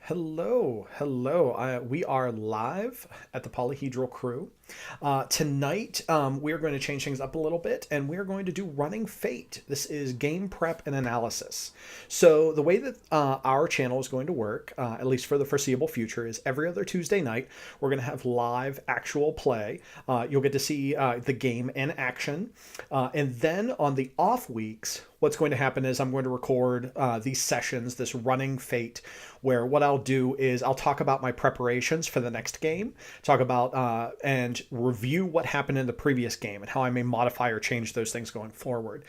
Hello. We are live at the Polyhedral Crew. Tonight, we are going to change things up a little bit, and we are going to do Running Fate. This is game prep and analysis. So the way that our channel is going to work, at least for the foreseeable future, is every other Tuesday night, we're going to have live actual play. You'll get to see the game in action. And then on the off weeks, what's going to happen is I'm going to record these sessions, this Running Fate, where what I'll do is I'll talk about my preparations for the next game, talk about and review what happened in the previous game and how I may modify or change those things going forward.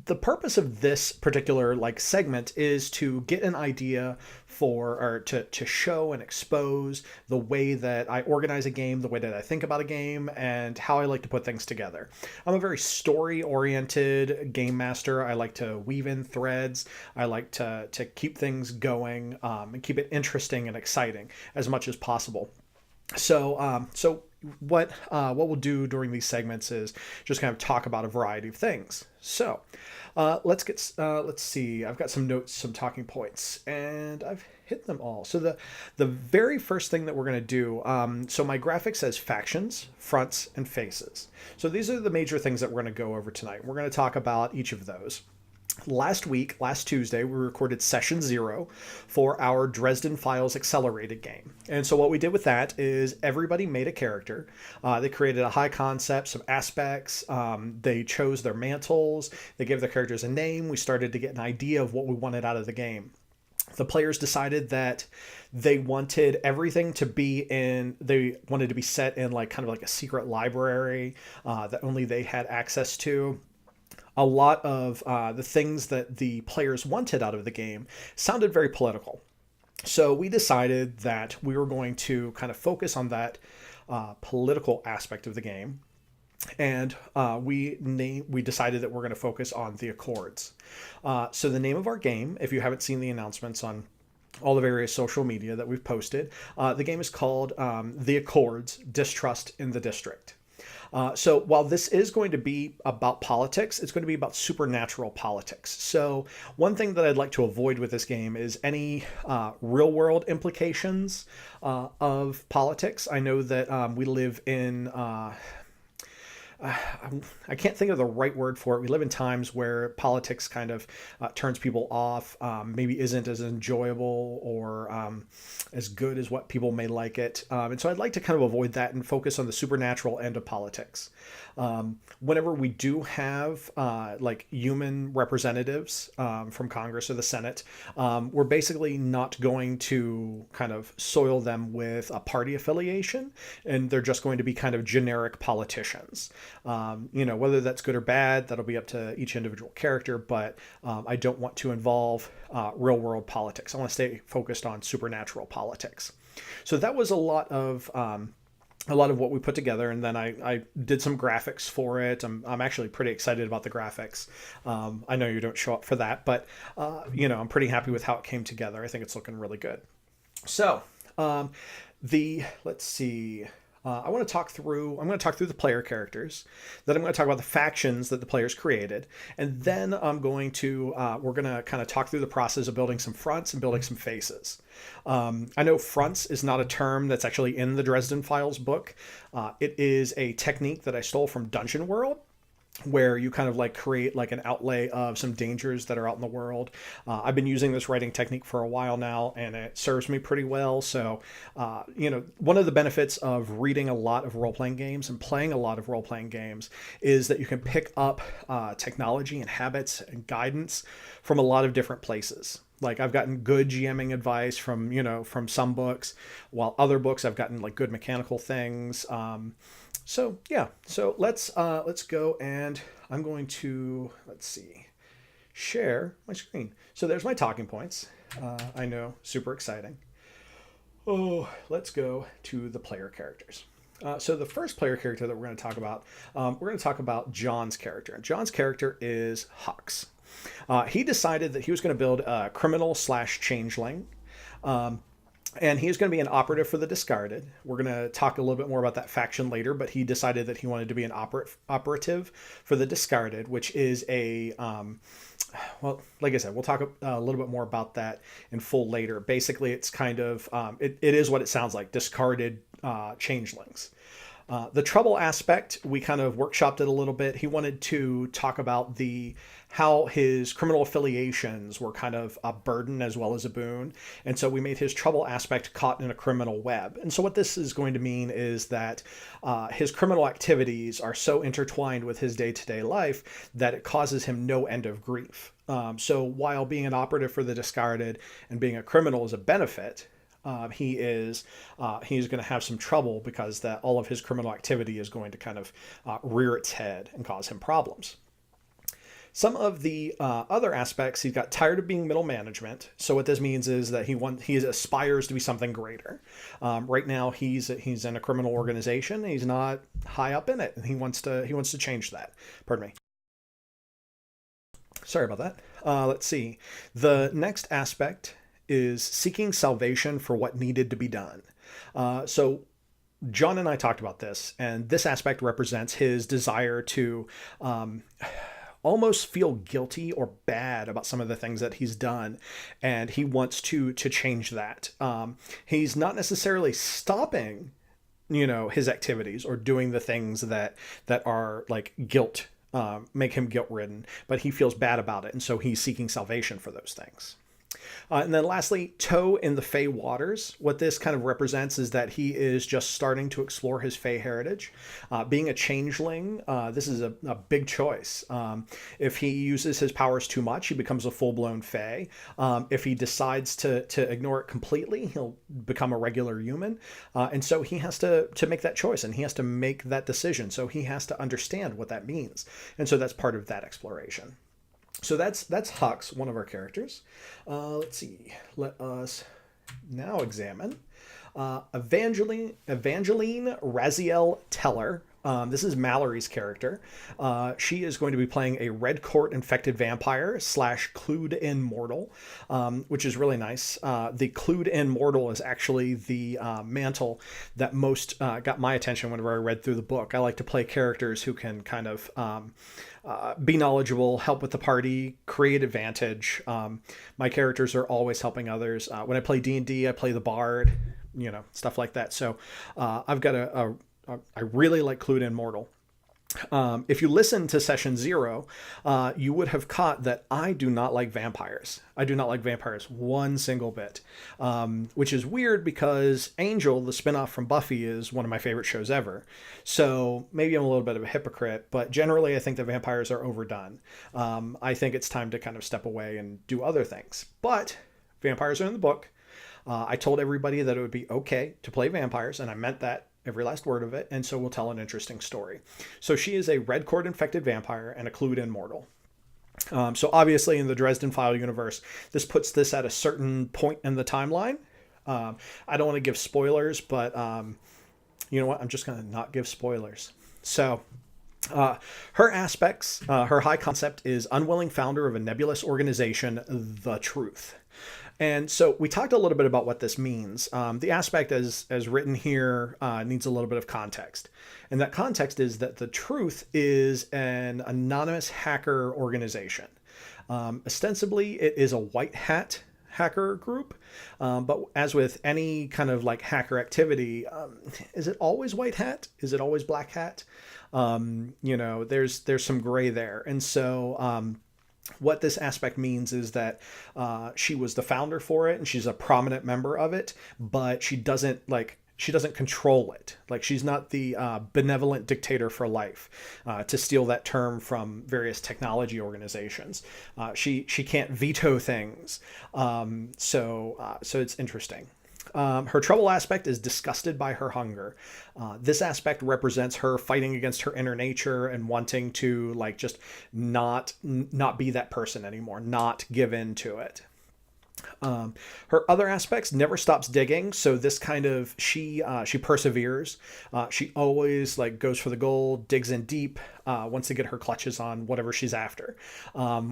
The purpose of this particular segment is to get an idea for, or to show and expose the way that I organize a game, the way that I think about a game, and how I like to put things together. I'm a very story-oriented game master. I like to weave in threads. I like to keep things going and keep it interesting and exciting as much as possible. So what we'll do during these segments is just kind of talk about a variety of things. So let's see. I've got some notes, some talking points, and I've hit them all. So the very first thing that we're going to do, so my graphic says factions, fronts, and faces. So these are the major things that we're going to go over tonight. We're going to talk about each of those. Last Tuesday, we recorded session 0 for our Dresden Files Accelerated game. And so what we did with that is everybody made a character. They created a high concept, some aspects. They chose their mantles. They gave their characters a name. We started to get an idea of what we wanted out of the game. The players decided that they wanted everything to be they wanted to be set in kind of a secret library that only they had access to. A lot of the things that the players wanted out of the game sounded very political. So we decided that we were going to kind of focus on that political aspect of the game. And we decided that we're going to focus on the Accords. So the name of our game, if you haven't seen the announcements on all the various social media that we've posted, the game is called The Accords: Distrust in the District. So while this is going to be about politics, it's going to be about supernatural politics. So one thing that I'd like to avoid with this game is any real world implications of politics. I know that we live in I can't think of the right word for it. We live in times where politics kind of turns people off, maybe isn't as enjoyable or as good as what people may like it. And so I'd like to kind of avoid that and focus on the supernatural end of politics. Whenever we do have human representatives from Congress or the Senate, we're basically not going to kind of soil them with a party affiliation, and they're just going to be kind of generic politicians. Whether that's good or bad, that'll be up to each individual character, but I don't want to involve real world politics. I want to stay focused on supernatural politics. So that was a lot of what we put together, and then I did some graphics for it. I'm actually pretty excited about the graphics. I know you don't show up for that, but I'm pretty happy with how it came together. I think it's looking really good. So let's see. I'm going to talk through the player characters. Then I'm going to talk about the factions that the players created, and then we're going to kind of talk through the process of building some fronts and building some faces. I know fronts is not a term that's actually in the Dresden Files book. It is a technique that I stole from Dungeon World, where you kind of create an outlay of some dangers that are out in the world. I've been using this writing technique for a while now, and it serves me pretty well. So, one of the benefits of reading a lot of role-playing games and playing a lot of role-playing games is that you can pick up technology and habits and guidance from a lot of different places. I've gotten good GMing advice from some books, while other books I've gotten good mechanical things. So let's go, and I'm going to, share my screen. So there's my talking points. I know, super exciting. Oh, let's go to the player characters. So the first player character that we're going to talk about John's character. And John's character is Hux. He decided that he was going to build a criminal/changeling. And he's going to be an operative for the Discarded. We're going to talk a little bit more about that faction later, but he decided that he wanted to be an operative for the Discarded, which is a well, like I said, we'll talk a little bit more about that in full later. Basically, it's kind of it is what it sounds like: discarded changelings. The trouble aspect, we kind of workshopped it a little bit. He wanted to talk about how his criminal affiliations were kind of a burden as well as a boon. And so we made his trouble aspect caught in a criminal web. And so what this is going to mean is that his criminal activities are so intertwined with his day-to-day life that it causes him no end of grief. So while being an operative for the Discarded and being a criminal is a benefit, he's going to have some trouble because that all of his criminal activity is going to kind of rear its head and cause him problems. Some of the other aspects, he's got tired of being middle management. So what this means is that he aspires to be something greater. Right now, he's in a criminal organization. He's not high up in it, and he wants to change that. Pardon me. Sorry about that. Let's see. The next aspect is seeking salvation for what needed to be done. So John and I talked about this, and this aspect represents his desire to almost feel guilty or bad about some of the things that he's done, and he wants to change that. He's not necessarily stopping, his activities or doing the things that are like guilt, make him guilt ridden, but he feels bad about it, and so he's seeking salvation for those things. And then lastly, toe in the Fey waters. What this kind of represents is that he is just starting to explore his Fey heritage. Being a changeling, this is a big choice. If he uses his powers too much, he becomes a full-blown Fey. If he decides to ignore it completely, he'll become a regular human. And so he has to make that choice, and he has to make that decision. So he has to understand what that means. And so that's part of that exploration. So that's Hux, one of our characters. Let's see. Let us now examine Evangeline Raziel Teller. This is Mallory's character. She is going to be playing a red court infected vampire / clued in mortal, which is really nice. The clued in mortal is actually the mantle that most got my attention whenever I read through the book. I like to play characters who can kind of be knowledgeable, help with the party, create advantage. My characters are always helping others. When I play D&D, I play the bard, stuff like that. So I've got I really like Clued in Mortal. If you listen to session 0, you would have caught that I do not like vampires. I do not like vampires one single bit, which is weird because Angel, the spinoff from Buffy, is one of my favorite shows ever. So maybe I'm a little bit of a hypocrite, but generally I think that vampires are overdone. I think it's time to kind of step away and do other things. But vampires are in the book. I told everybody that it would be okay to play vampires, and I meant that. Every last word of it, and so we'll tell an interesting story. So she is a red cord infected vampire and a clued in mortal. So obviously in the Dresden File universe, this puts this at a certain point in the timeline. I don't want to give spoilers, but you know what? I'm just going to not give spoilers. So her aspects, her high concept is unwilling founder of a nebulous organization, The Truth. And so we talked a little bit about what this means. The aspect as written here needs a little bit of context. And that context is that The Truth is an anonymous hacker organization. Ostensibly, it is a white hat hacker group. But as with any kind of like hacker activity, is it always white hat? Is it always black hat? There's some gray there. And so what this aspect means is that she was the founder for it and she's a prominent member of it, but she doesn't control it. Like she's not the benevolent dictator for life, to steal that term from various technology organizations. She can't veto things. So it's interesting. Her trouble aspect is disgusted by her hunger. This aspect represents her fighting against her inner nature and wanting to like just not be that person anymore, not give in to it. Her other aspects: never stops digging. So this kind of she perseveres. She always like goes for the goal, digs in deep, wants to get her clutches on whatever she's after,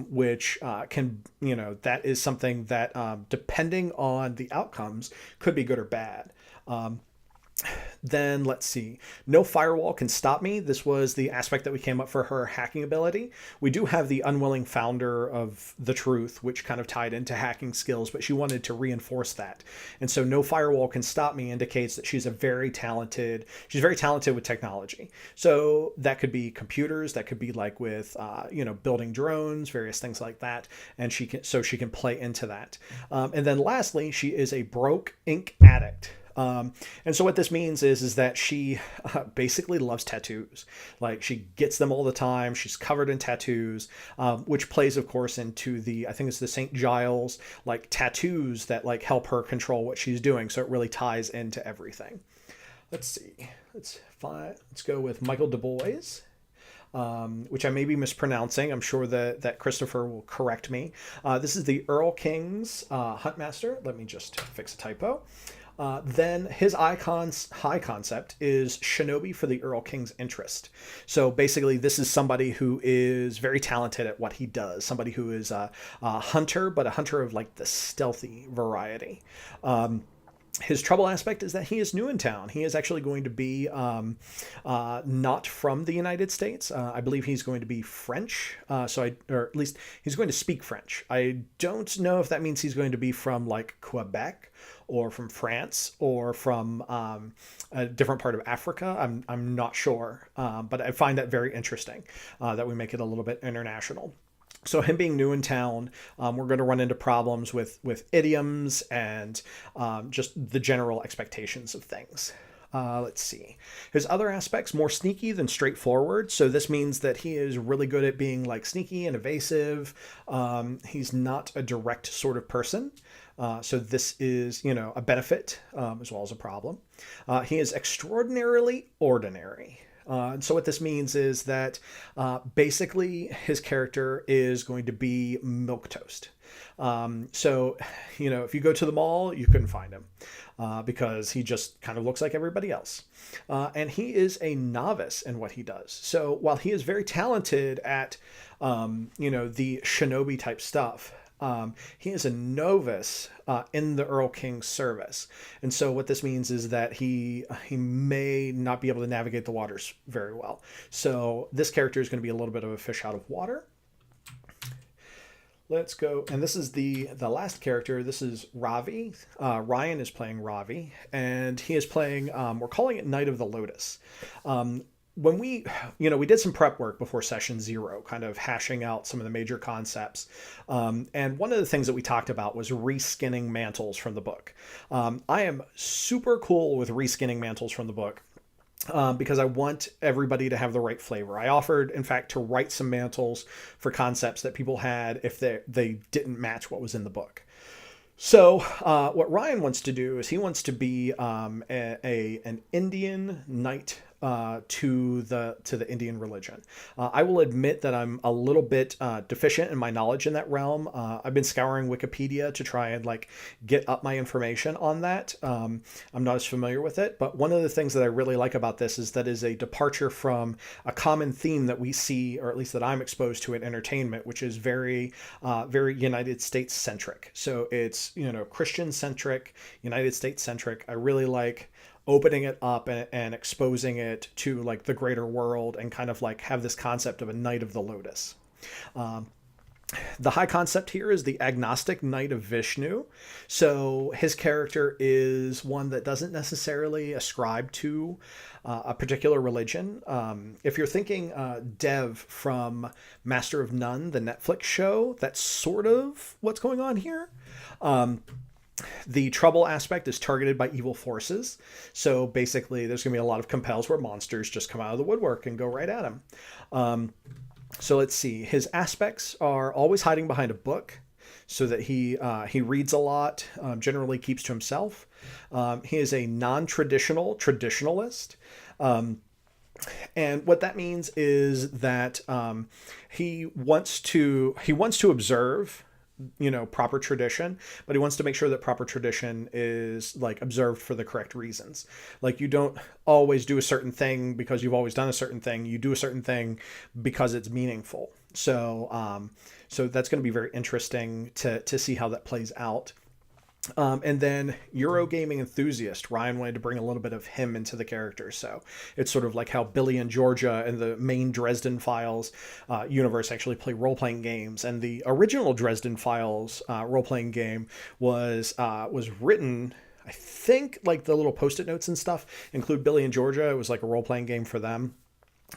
which can that is something that depending on the outcomes could be good or bad. Then let's see. No firewall can stop me. This was the aspect that we came up for her hacking ability. We do have the unwilling founder of the truth, which kind of tied into hacking skills, but she wanted to reinforce that. And so no firewall can stop me indicates that she's very talented with technology. So that could be computers, that could be like with, building drones, various things like that. And she can play into that. And then lastly, she is a broke ink addict. And so what this means is that she basically loves tattoos. Like she gets them all the time. She's covered in tattoos, which plays, of course, into I think it's the St. Giles, like tattoos that like help her control what she's doing. So it really ties into everything. Let's see. Let's go with Michael Du Bois. Which I may be mispronouncing. I'm sure that Christopher will correct me. This is the Earl King's Huntmaster. Let me just fix a typo. Then his high concept is shinobi for the Earl King's interest. So basically, this is somebody who is very talented at what he does. Somebody who is a hunter, but a hunter of like the stealthy variety. His trouble aspect is that he is new in town. He is actually going to be not from the United States. I believe he's going to be French. Or at least he's going to speak French. I don't know if that means he's going to be from like Quebec or from France or from a different part of Africa. I'm not sure, but I find that very interesting that we make it a little bit international. So him being new in town, we're going to run into problems with idioms and just the general expectations of things. Let's see. His other aspects, more sneaky than straightforward. So this means that he is really good at being like sneaky and evasive. He's not a direct sort of person. So this is, a benefit as well as a problem. He is extraordinarily ordinary. And so what this means is that basically his character is going to be milquetoast. So, if you go to the mall, you couldn't find him because he just kind of looks like everybody else. And he is a novice in what he does. So while he is very talented at, the shinobi type stuff, he is a novice in the Earl King's service. And so what this means is that he may not be able to navigate the waters very well. So this character is going to be a little bit of a fish out of water. Let's go. And this is the last character. This is Ravi. Ryan is playing Ravi, and he is playing, we're calling it Knight of the Lotus. When we did some prep work before session 0, kind of hashing out some of the major concepts. And one of the things that we talked about was reskinning mantles from the book. I am super cool with reskinning mantles from the book. Because I want everybody to have the right flavor. I offered, in fact, to write some mantles for concepts that people had if they didn't match what was in the book. So what Ryan wants to do is he wants to be an Indian knight to the Indian religion. I will admit that I'm a little bit deficient in my knowledge in that realm. I've been scouring Wikipedia to try and get up my information on that. I'm not as familiar with it, but one of the things that I really like about this is that is a departure from a common theme that we see, or at least that I'm exposed to in entertainment, which is very United States centric. So it's Christian centric, United States centric. I really like opening it up and exposing it to the greater world and kind of have this concept of a Knight of the Lotus. The high concept here is the agnostic Knight of Vishnu. So his character is one that doesn't necessarily ascribe to a particular religion. If you're thinking Dev from Master of None, the Netflix show, that's sort of what's going on here. The trouble aspect is targeted by evil forces. So basically, there's going to be a lot of compels where monsters just come out of the woodwork and go right at him. So let's see. His aspects are always hiding behind a book so that he reads a lot, generally keeps to himself. He is a non-traditional traditionalist. And what that means is that he wants to observe proper tradition, but he wants to make sure that proper tradition is like observed for the correct reasons. Like you don't always do a certain thing because you've always done a certain thing. You do a certain thing because it's meaningful. So that's going to be very interesting to see how that plays out. And then Eurogaming enthusiast, Ryan wanted to bring a little bit of him into the character. So it's sort of like how Billy and Georgia and the main Dresden Files universe actually play role-playing games. And the original Dresden Files role-playing game was written, I think, like the little post-it notes and stuff include Billy and Georgia. It was like a role-playing game for them.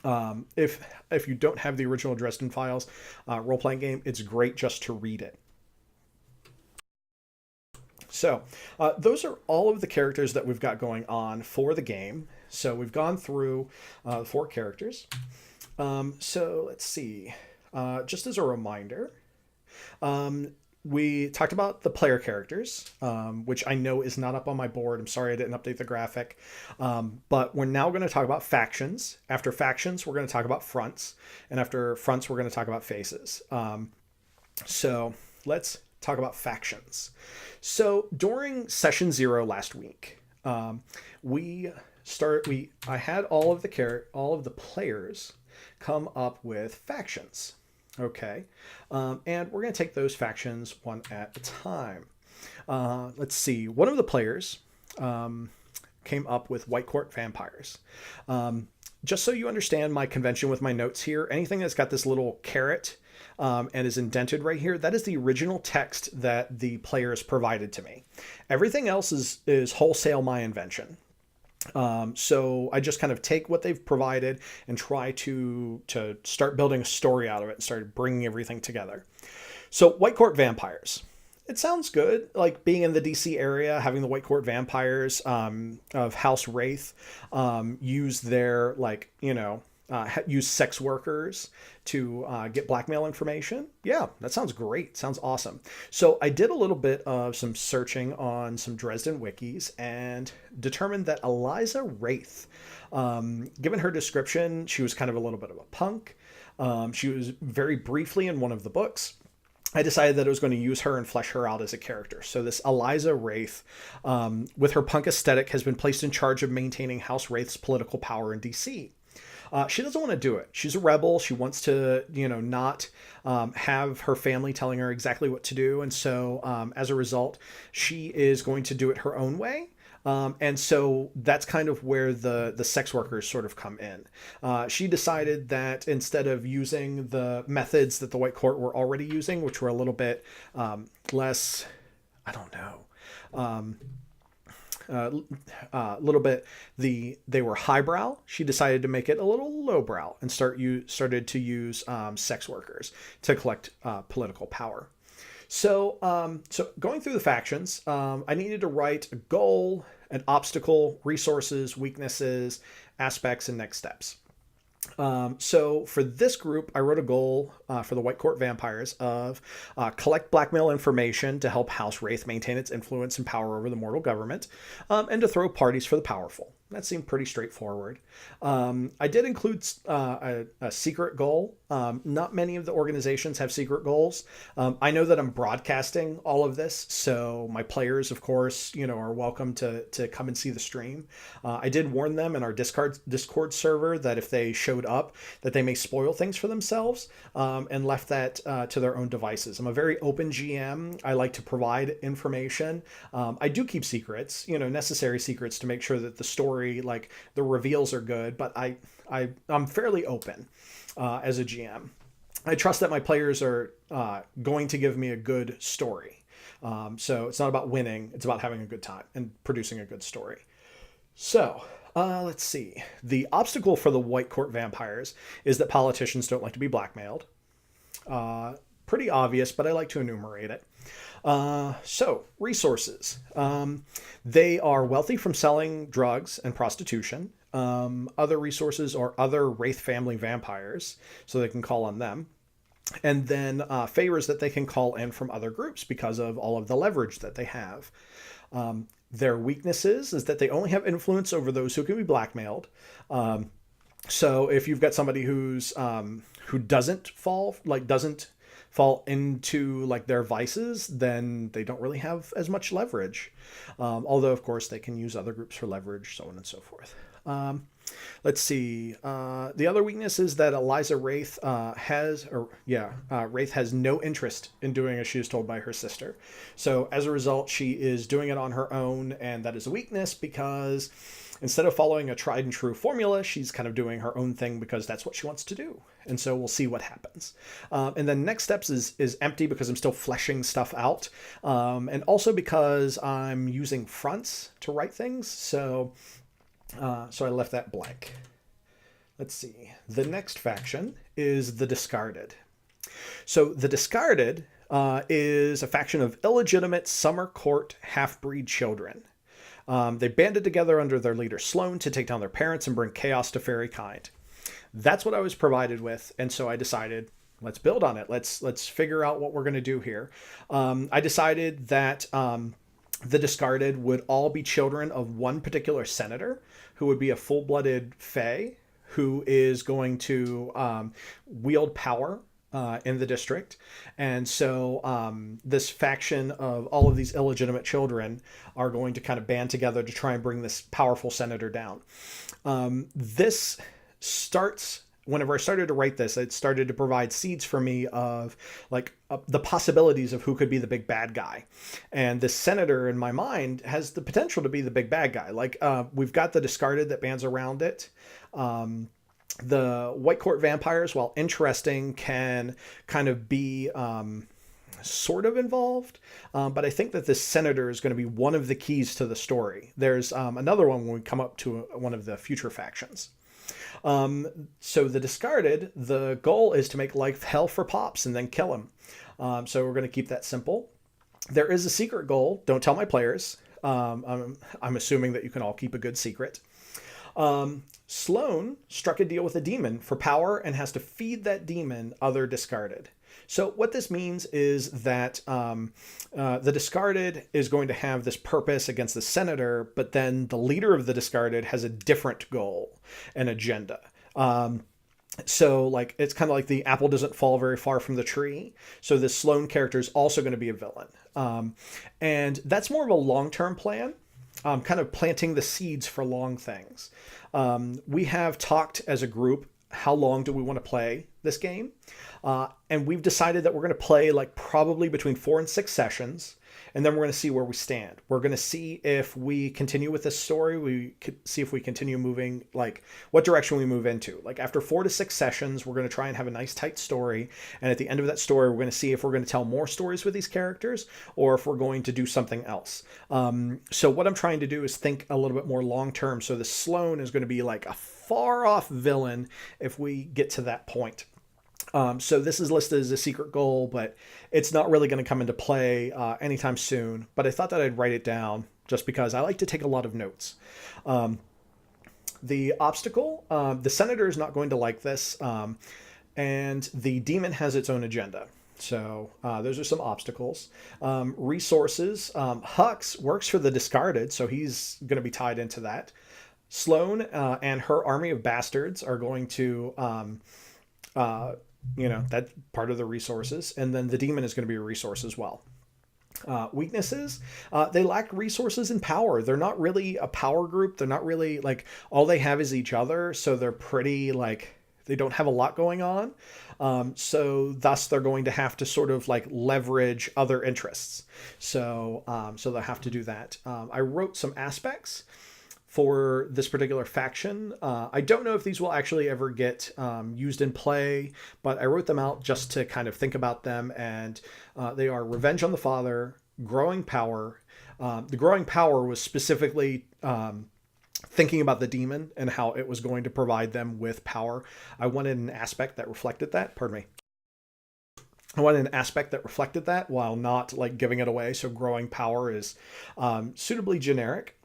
If you don't have the original Dresden Files role-playing game, it's great just to read it. So those are all of the characters that we've got going on for the game. So we've gone through 4 characters. So let's see. Just as a reminder, we talked about the player characters, which I know is not up on my board. I'm sorry I didn't update the graphic. But we're now going to talk about factions. After factions, we're going to talk about fronts. And after fronts, we're going to talk about faces. So let's talk about factions. So during session 0 last week, I had all of the players come up with factions. Okay. And we're going to take those factions one at a time. Let's see. One of the players came up with White Court vampires. Just so you understand my convention with my notes here, anything that's got this little caret and is indented right here, that is the original text that the players provided to me. Everything else is wholesale my invention. So I just kind of take what they've provided and try to start building a story out of it and start bringing everything together. So White Court vampires. It sounds good, like being in the DC area, having the White Court vampires of House Wraith use their, use sex workers to get blackmail information. Yeah, that sounds great. Sounds awesome. So I did a little bit of some searching on some Dresden wikis and determined that Eliza Wraith, given her description, she was kind of a little bit of a punk. She was very briefly in one of the books. I decided that I was going to use her and flesh her out as a character. So this Eliza Wraith, with her punk aesthetic, has been placed in charge of maintaining House Wraith's political power in DC. She doesn't want to do it. She's a rebel. She wants to, not have her family telling her exactly what to do. And so as a result, she is going to do it her own way. And so that's kind of where the sex workers sort of come in. She decided that instead of using the methods that the White Court were already using, which were a little bit less, I don't know, a little bit, they were highbrow. She decided to make it a little lowbrow and started to use sex workers to collect political power. So going through the factions, I needed to write a goal, an obstacle, resources, weaknesses, aspects, and next steps. So for this group, I wrote a goal for the White Court vampires of collect blackmail information to help House Wraith maintain its influence and power over the mortal government, and to throw parties for the powerful. That seemed pretty straightforward. I did include a secret goal. Not many of the organizations have secret goals. I know that I'm broadcasting all of this, so my players, of course, are welcome to come and see the stream. I did warn them in our Discord server that if they showed up, that they may spoil things for themselves, and left that to their own devices. I'm a very open GM. I like to provide information. I do keep secrets, necessary secrets to make sure that the story, like the reveals, are good, but I'm fairly open as a GM. I trust that my players are going to give me a good story. So it's not about winning, it's about having a good time and producing a good story. So let's see. The obstacle for the White Court vampires is that politicians don't like to be blackmailed. Pretty obvious, but I like to enumerate it. So resources. They are wealthy from selling drugs and prostitution. Other resources are other Wraith family vampires, so they can call on them. And then favors that they can call in from other groups because of all of the leverage that they have. Their weaknesses is that they only have influence over those who can be blackmailed. So if you've got somebody who doesn't fall fall into like their vices, then they don't really have as much leverage. Although, of course, they can use other groups for leverage, so on and so forth. Let's see. The other weakness is that Eliza Wraith Wraith has no interest in doing as she is told by her sister. So as a result, she is doing it on her own, and that is a weakness because instead of following a tried and true formula, she's kind of doing her own thing because that's what she wants to do. And so we'll see what happens. And then next steps is empty because I'm still fleshing stuff out. And also because I'm using fronts to write things. So I left that blank. Let's see. The next faction is the Discarded. So the Discarded is a faction of illegitimate summer court half-breed children. They banded together under their leader Sloane to take down their parents and bring chaos to fairy kind. That's what I was provided with, and so I decided, let's build on it. Let's figure out what we're going to do here. I decided that the Discarded would all be children of one particular senator who would be a full-blooded fae who is going to wield power in the district. And so this faction of all of these illegitimate children are going to kind of band together to try and bring this powerful senator down. This starts... Whenever I started to write this, it started to provide seeds for me of like the possibilities of who could be the big bad guy. And this senator in my mind has the potential to be the big bad guy. Like we've got the Discarded that bands around it. The White Court vampires, while interesting, can kind of be sort of involved. But I think that this senator is going to be one of the keys to the story. There's another one when we come up to one of the future factions. So the Discarded, the goal is to make life hell for Pops and then kill him. So we're going to keep that simple. There is a secret goal. Don't tell my players. I'm assuming that you can all keep a good secret. Sloane struck a deal with a demon for power and has to feed that demon other Discarded. So what this means is that the Discarded is going to have this purpose against the senator, but then the leader of the Discarded has a different goal and agenda. So like it's kind of like the apple doesn't fall very far from the tree. So this Sloane character is also going to be a villain. And that's more of a long-term plan. Kind of planting the seeds for long things. We have talked as a group, how long do we want to play this game? And we've decided that we're going to play like probably between 4 and 6 sessions. And then we're going to see where we stand. We're going to see if we continue with this story. We could see if we continue moving, like what direction we move into. Like after 4 to 6 sessions, we're going to try and have a nice tight story. And at the end of that story, we're going to see if we're going to tell more stories with these characters or if we're going to do something else. So what I'm trying to do is think a little bit more long-term. So the Sloane is going to be like a far off villain if we get to that point. So this is listed as a secret goal, but it's not really going to come into play anytime soon. But I thought that I'd write it down just because I like to take a lot of notes. The obstacle, the senator is not going to like this, and the demon has its own agenda. So those are some obstacles. Resources, Hux works for the Discarded, so he's going to be tied into that. Sloane and her army of bastards are going to... that's part of the resources. And then the demon is going to be a resource as well. Weaknesses, they lack resources and power. They're not really a power group. They're not really like all they have is each other. So they're pretty like they don't have a lot going on. So thus they're going to have to sort of like leverage other interests. So they'll have to do that. I wrote some aspects for this particular faction. I don't know if these will actually ever get used in play, but I wrote them out just to kind of think about them. And they are Revenge on the Father, Growing Power. The Growing Power was specifically thinking about the demon and how it was going to provide them with power. I wanted an aspect that reflected that. Pardon me. I wanted an aspect that reflected that while not like giving it away. So Growing Power is suitably generic.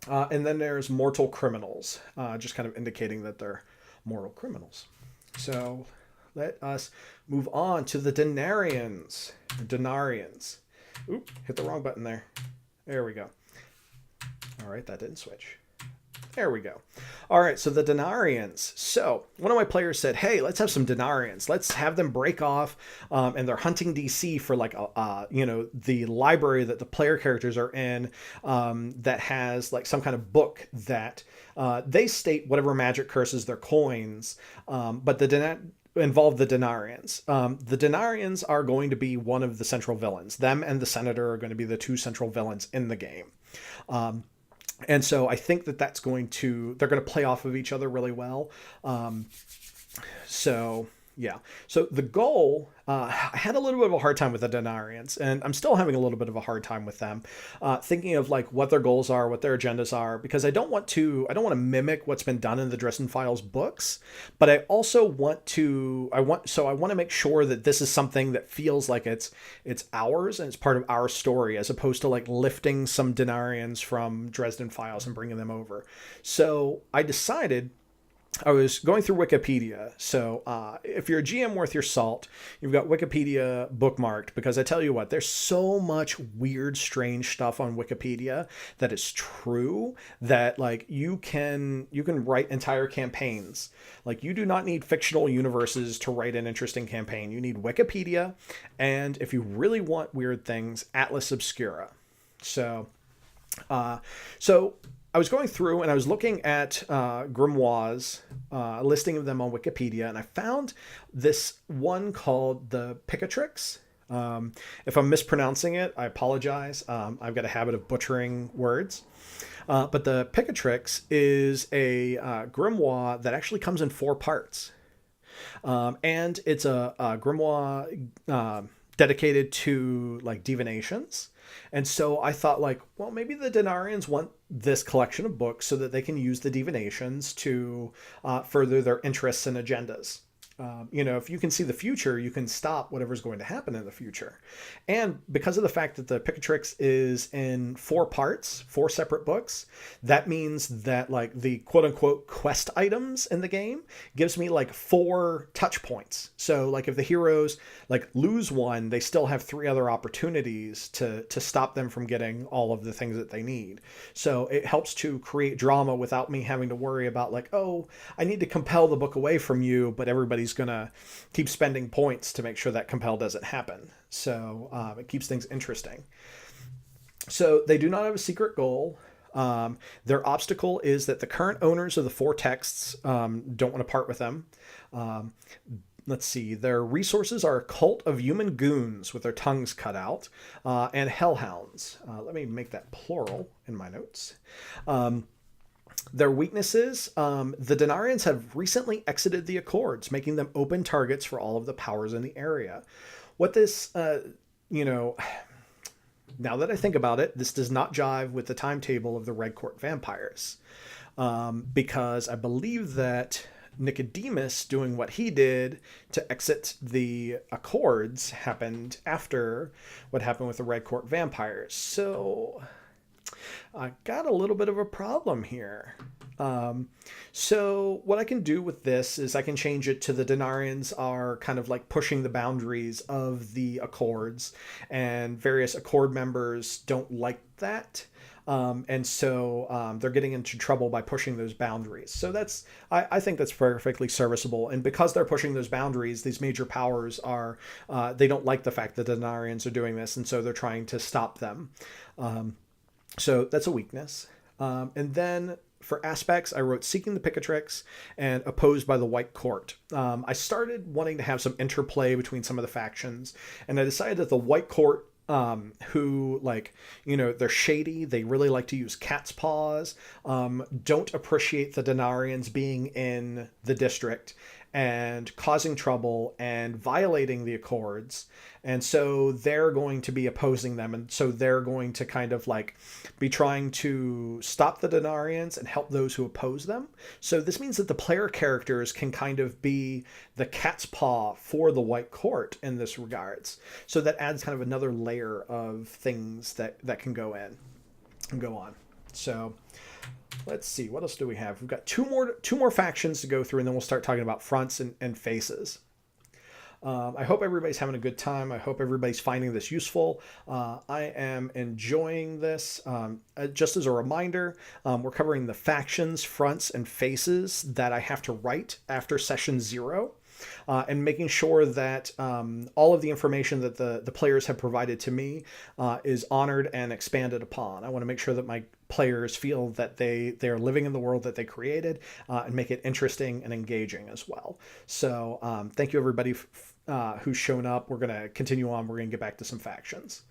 And then there's Mortal Criminals, just kind of indicating that they're mortal criminals. So let us move on to the Denarians. Oop, hit the wrong button there. There we go. All right, that didn't switch. There we go. All right, so the Denarians. So one of my players said, "Hey, let's have some Denarians. Let's have them break off, and they're hunting DC for like the library that the player characters are in, that has like some kind of book that they state whatever magic curses their coins, but involve the Denarians. The Denarians are going to be one of the central villains. Them and the Senator are going to be the two central villains in the game." And so I think that they're going to play off of each other really well. So yeah. So the goal, I had a little bit of a hard time with the Denarians, and I'm still having a little bit of a hard time with them, thinking of like what their goals are, what their agendas are, because I don't want to mimic what's been done in the Dresden Files books, but I also want to make sure that this is something that feels like it's ours and it's part of our story, as opposed to like lifting some Denarians from Dresden Files and bringing them over. So I decided, I was going through Wikipedia. So if you're a GM worth your salt, you've got Wikipedia bookmarked, because I tell you what, there's so much weird, strange stuff on Wikipedia that is true, that like you can write entire campaigns. Like, you do not need fictional universes to write an interesting campaign. You need Wikipedia, and if you really want weird things, Atlas Obscura. So I was going through and I was looking at grimoires, a listing of them on Wikipedia, and I found this one called the Picatrix. If I'm mispronouncing it, I apologize. I've got a habit of butchering words. But the Picatrix is a grimoire that actually comes in 4 parts. And it's a grimoire dedicated to like divinations. And so I thought, like, well, maybe the Denarians want this collection of books so that they can use the divinations to further their interests and agendas. If you can see the future, you can stop whatever's going to happen in the future. And because of the fact that the Picatrix is in 4 parts, 4 separate books, that means that like the quote unquote quest items in the game gives me like 4 touch points. So like if the heroes like lose one, they still have 3 other opportunities to stop them from getting all of the things that they need. So it helps to create drama without me having to worry about like, oh, I need to compel the book away from you, but everybody's going to keep spending points to make sure that compel doesn't happen. So it keeps things interesting. So they do not have a secret goal. Their obstacle is that the current owners of the 4 texts don't want to part with them. Let's see. Their resources are a cult of human goons with their tongues cut out, and hellhounds. Let me make that plural in my notes. Their weaknesses, the Denarians have recently exited the Accords, making them open targets for all of the powers in the area. What this, now that I think about it, this does not jive with the timetable of the Red Court vampires, because I believe that Nicodemus doing what he did to exit the Accords happened after what happened with the Red Court vampires. So I got a little bit of a problem here. So what I can do with this is I can change it to the Denarians are kind of like pushing the boundaries of the Accords, and various Accord members don't like that. And so they're getting into trouble by pushing those boundaries. So I think that's perfectly serviceable. And because they're pushing those boundaries, these major powers are, they don't like the fact that the Denarians are doing this, and so they're trying to stop them. So that's a weakness. And then for aspects, I wrote seeking the Picatrix and opposed by the White Court. I started wanting to have some interplay between some of the factions, and I decided that the White Court, who they're shady, they really like to use cat's paws, don't appreciate the Denarians being in the district and causing trouble and violating the Accords. And so they're going to be opposing them. And so they're going to kind of like be trying to stop the Denarians and help those who oppose them. So this means that the player characters can kind of be the cat's paw for the White Court in this regards. So that adds kind of another layer of things that can go in and go on. So let's see, what else do we have? We've got two more factions to go through, and then we'll start talking about fronts and faces. I hope everybody's having a good time. I hope everybody's finding this useful. I am enjoying this. Just as a reminder, we're covering the factions, fronts, and faces that I have to write after session 0. And making sure that all of the information that the players have provided to me is honored and expanded upon. I want to make sure that my players feel that they are living in the world that they created and make it interesting and engaging as well. So thank you, everybody who's shown up. We're going to continue on. We're going to get back to some factions.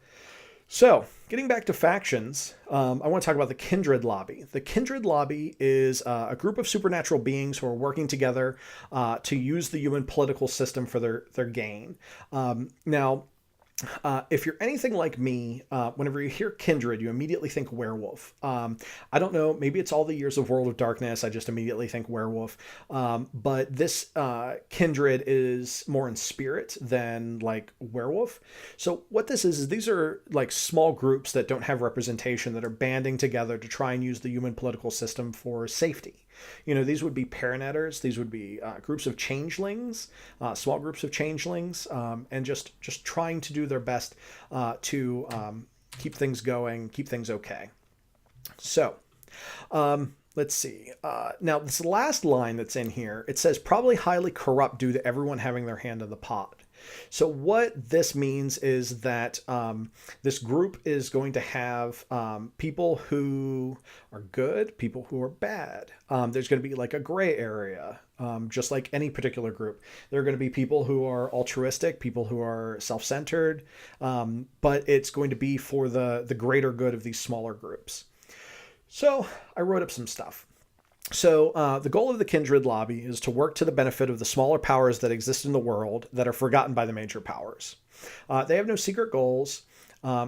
So, getting back to factions, I want to talk about the Kindred Lobby. The Kindred Lobby is a group of supernatural beings who are working together to use the human political system for their gain. Now, if you're anything like me, whenever you hear Kindred, you immediately think werewolf. I don't know, maybe it's all the years of World of Darkness, I just immediately think werewolf. But this Kindred is more in spirit than like werewolf. So what this is these are like small groups that don't have representation that are banding together to try and use the human political system for safety. You know, these would be paranetters. These would be groups of changelings, small groups of changelings, and just trying to do their best to keep things going, keep things okay. So, let's see. Now, this last line that's in here, it says probably highly corrupt due to everyone having their hand in the pot. So what this means is that this group is going to have people who are good, people who are bad. There's going to be like a gray area, just like any particular group. There are going to be people who are altruistic, people who are self-centered, but it's going to be for the greater good of these smaller groups. So I wrote up some stuff. So the goal of the Kindred Lobby is to work to the benefit of the smaller powers that exist in the world that are forgotten by the major powers. They have no secret goals.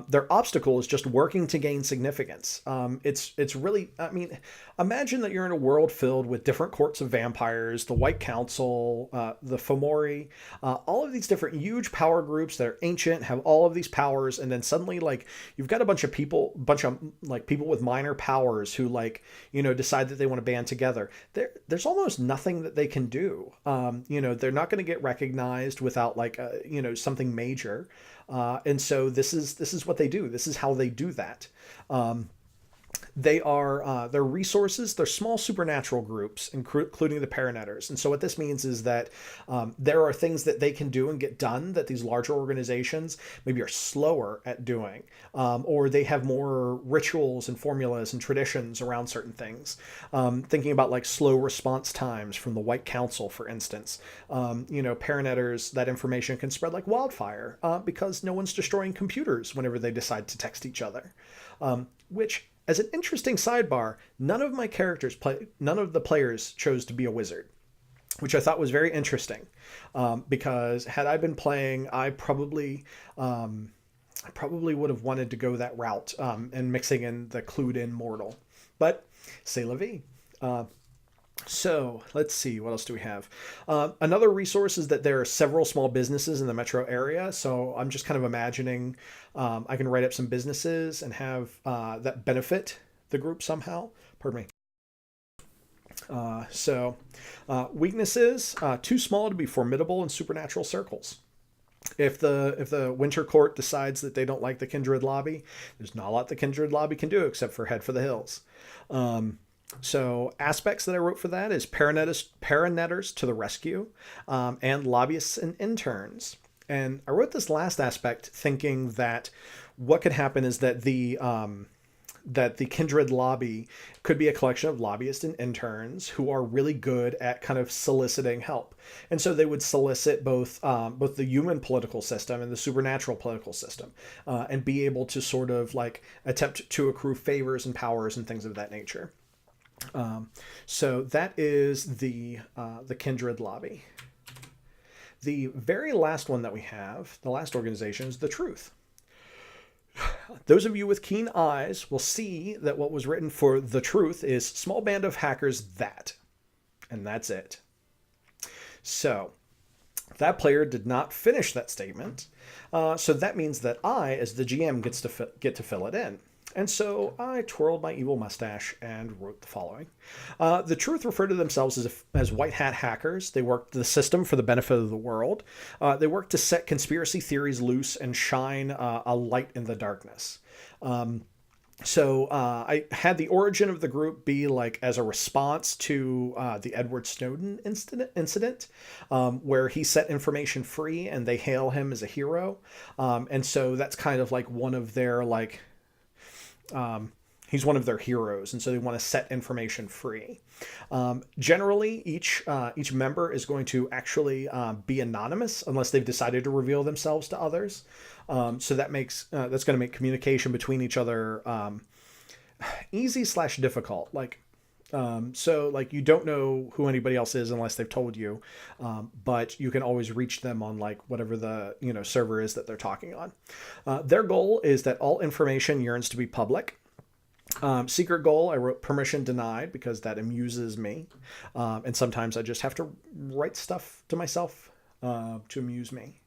Their obstacle is just working to gain significance. It's really, I mean, imagine that you're in a world filled with different courts of vampires, the White Council, the Fomori, all of these different huge power groups that are ancient, have all of these powers, and then suddenly, like, you've got a bunch of people with minor powers who, like, you know, decide that they want to band together. There's almost nothing that they can do. You know, they're not going to get recognized without, like, you know, something major. And so this is what they do. This is how they do that. They are their resources. They're small supernatural groups, including the Paranetters. And so what this means is that there are things that they can do and get done that these larger organizations maybe are slower at doing, or they have more rituals and formulas and traditions around certain things. Thinking about like slow response times from the White Council, for instance. You know, Paranetters, that information can spread like wildfire because no one's destroying computers whenever they decide to text each other, which, as an interesting sidebar, none of the players chose to be a wizard, which I thought was very interesting, because had I been playing, I probably would have wanted to go that route, and mixing in the clued in mortal, but c'est la vie. So let's see, what else do we have? Another resource is that there are several small businesses in the metro area. So I'm just kind of imagining I can write up some businesses and have that benefit the group somehow. Pardon me. Weaknesses, too small to be formidable in supernatural circles. If the Winter Court decides that they don't like the Kindred Lobby, there's not a lot the Kindred Lobby can do except for head for the hills. So aspects that I wrote for that is paranetters to the rescue, and lobbyists and interns. And I wrote this last aspect thinking that what could happen is that the Kindred Lobby could be a collection of lobbyists and interns who are really good at kind of soliciting help. And so they would solicit both the human political system and the supernatural political system, and be able to sort of like attempt to accrue favors and powers and things of that nature. So that is the Kindred Lobby. The very last one that we have, the last organization, is the Truth. Those of you with keen eyes will see that what was written for the Truth is small band of hackers that, and that's it. So that player did not finish that statement. So that means that I, as the GM, get to fill it in. And so I twirled my evil mustache and wrote the following. The Truth refer to themselves as white hat hackers. They work the system for the benefit of the world. They work to set conspiracy theories loose and shine a light in the darkness. So I had the origin of the group be like as a response to the Edward Snowden incident where he set information free and they hail him as a hero. And so that's kind of like one of their like he's one of their heroes, and so they want to set information free. Generally, each member is going to actually be anonymous unless they've decided to reveal themselves to others. So that's going to make communication between each other easy/difficult. So like you don't know who anybody else is unless they've told you, but you can always reach them on like whatever the server is that they're talking on. Their goal is that all information yearns to be public. Secret goal, I wrote permission denied because that amuses me. And sometimes I just have to write stuff to myself to amuse me.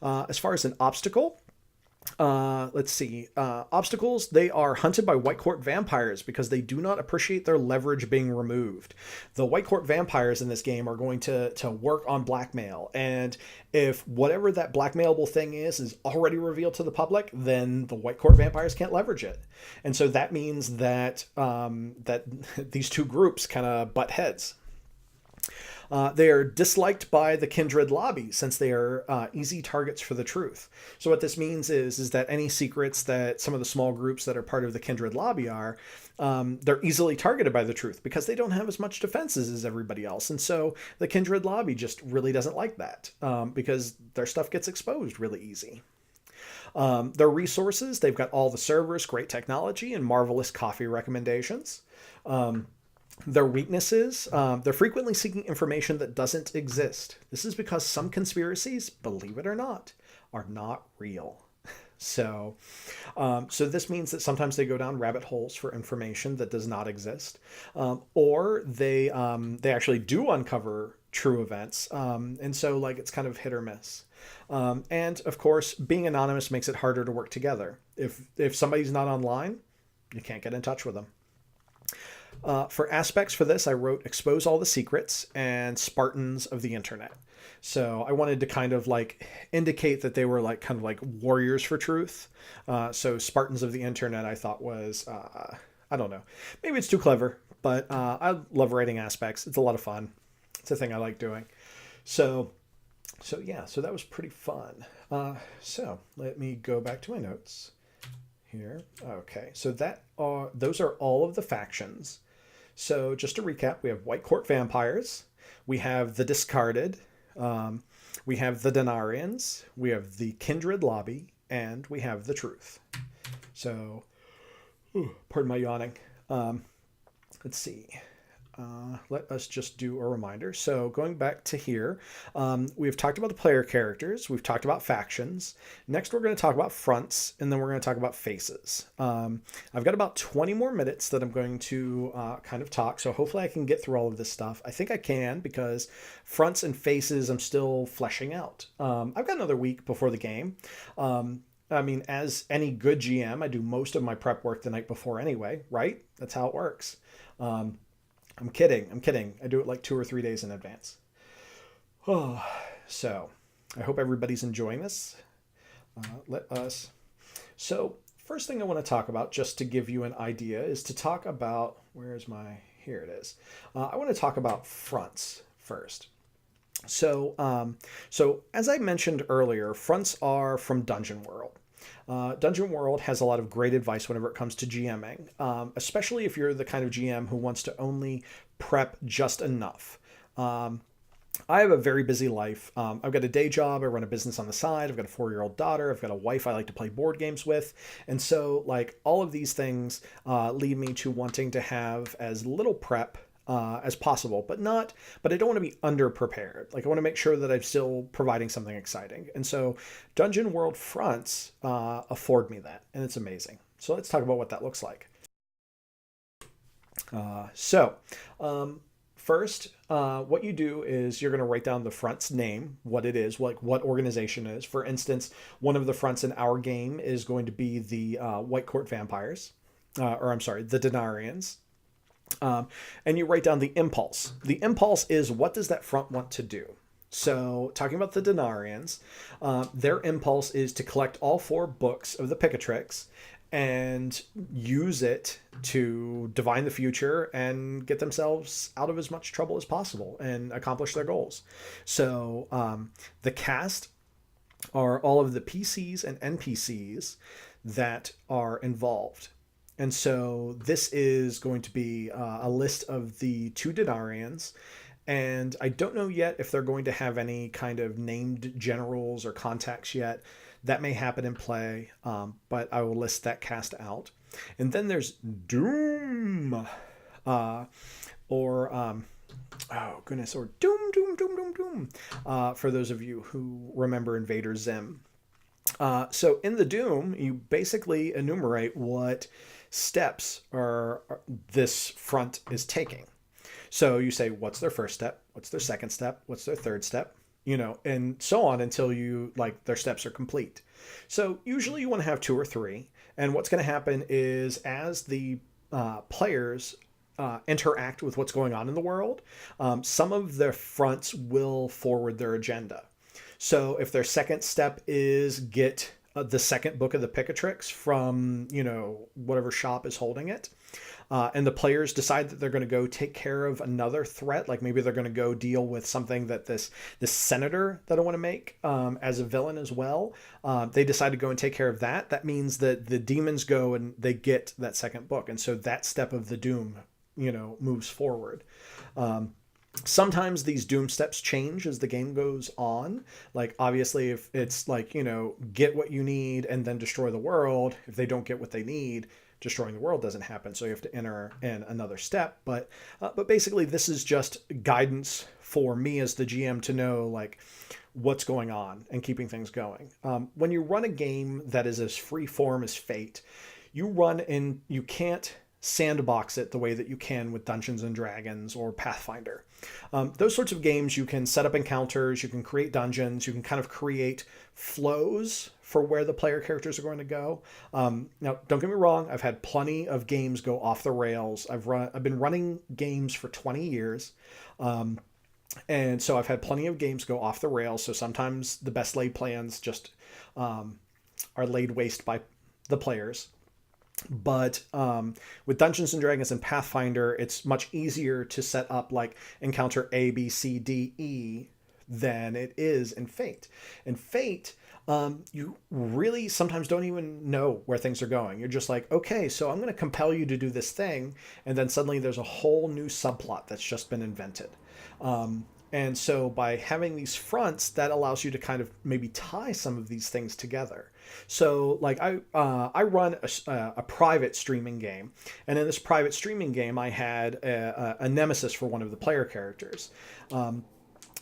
As far as an obstacle, let's see. Obstacles, they are hunted by White Court vampires because they do not appreciate their leverage being removed. The White Court vampires in this game are going to work on blackmail. And if whatever that blackmailable thing is already revealed to the public, then the White Court vampires can't leverage it. And so that means that, that these two groups kind of butt heads. They are disliked by the Kindred Lobby since they are easy targets for the truth. So what this means is that any secrets that some of the small groups that are part of the Kindred Lobby are, they're easily targeted by the truth because they don't have as much defenses as everybody else. And so the Kindred Lobby just really doesn't like that because their stuff gets exposed really easy. Their resources, they've got all the servers, great technology, and marvelous coffee recommendations. Their weaknesses, they're frequently seeking information that doesn't exist. This is because some conspiracies, believe it or not, are not real. So this means that sometimes they go down rabbit holes for information that does not exist, or they actually do uncover true events. And so like it's kind of hit or miss. And of course, being anonymous makes it harder to work together. If somebody's not online, you can't get in touch with them. For aspects for this, I wrote expose all the secrets and Spartans of the internet. So I wanted to kind of like indicate that they were like kind of like warriors for truth. So Spartans of the internet, I thought was, I don't know, maybe it's too clever, but I love writing aspects. It's a lot of fun. It's a thing I like doing. So yeah, so that was pretty fun. So let me go back to my notes here. Okay, so those are all of the factions. So just to recap, we have White Court vampires, we have the Discarded, we have the Denarians, we have the Kindred Lobby, and we have the Truth. So, pardon my yawning. Let's see. Let us just do a reminder. So going back to here, we've talked about the player characters. We've talked about factions. Next, we're going to talk about fronts, and then we're going to talk about faces. I've got about 20 more minutes that I'm going to kind of talk. So hopefully I can get through all of this stuff. I think I can because fronts and faces I'm still fleshing out. I've got another week before the game. I mean, as any good GM, I do most of my prep work the night before anyway, right? That's how it works. I'm kidding. I do it like 2 or 3 days in advance. Oh, so I hope everybody's enjoying this. So first thing I want to talk about, just to give you an idea, is to talk about, here it is. I want to talk about fronts first. So as I mentioned earlier, fronts are from Dungeon World. Dungeon World has a lot of great advice whenever it comes to GMing, especially if you're the kind of GM who wants to only prep just enough. I have a very busy life. I've got a day job. I run a business on the side. I've got a 4-year-old daughter. I've got a wife I like to play board games with. And so like all of these things lead me to wanting to have as little prep as possible, but I don't want to be underprepared. Like I want to make sure that I'm still providing something exciting. And so Dungeon World fronts afford me that, and it's amazing. So let's talk about what that looks like. First, what you do is you're going to write down the front's name, what it is, like what organization it is. For instance, one of the fronts in our game is going to be the White Court Vampires. or I'm sorry, the Denarians. And you write down the impulse. The impulse is, what does that front want to do? So, talking about the Denarians, their impulse is to collect all 4 books of the Picatrix and use it to divine the future and get themselves out of as much trouble as possible and accomplish their goals. So, the cast are all of the PCs and NPCs that are involved. And so this is going to be a list of the 2 Denarians. And I don't know yet if they're going to have any kind of named generals or contacts yet. That may happen in play, but I will list that cast out. And then there's Doom, or oh goodness, or Doom, for those of you who remember Invader Zim. So in the Doom, you basically enumerate what steps this front is taking. So you say, what's their first step? What's their second step? What's their third step? And so on until their steps are complete. So usually you want to have 2 or 3. And what's going to happen is as the players interact with what's going on in the world, some of their fronts will forward their agenda. So if their second step is get the second book of the Picatrix from, whatever shop is holding it, and the players decide that they're going to go take care of another threat, like maybe they're going to go deal with something that this senator that I want to make as a villain as well, they decide to go and take care of that. That means that the demons go and they get that second book. And so that step of the Doom, moves forward. Sometimes these Doom steps change as the game goes on. Like, obviously, if it's like, get what you need and then destroy the world, if they don't get what they need, destroying the world doesn't happen. So you have to enter in another step. But basically, this is just guidance for me as the GM to know, like, what's going on and keeping things going. When you run a game that is as free form as Fate, you can't sandbox it the way that you can with Dungeons and Dragons or Pathfinder. Those sorts of games, you can set up encounters, you can create dungeons, you can kind of create flows for where the player characters are going to go. Now, don't get me wrong, I've had plenty of games go off the rails. I've been running games for 20 years. And so I've had plenty of games go off the rails. So sometimes the best laid plans just are laid waste by the players. But with Dungeons and Dragons and Pathfinder, it's much easier to set up like encounter A, B, C, D, E than it is in Fate. In Fate, you really sometimes don't even know where things are going. You're just like, okay, so I'm going to compel you to do this thing. And then suddenly there's a whole new subplot that's just been invented. And so by having these fronts, that allows you to kind of maybe tie some of these things together. So like I run a private streaming game, and in this private streaming game, I had a nemesis for one of the player characters.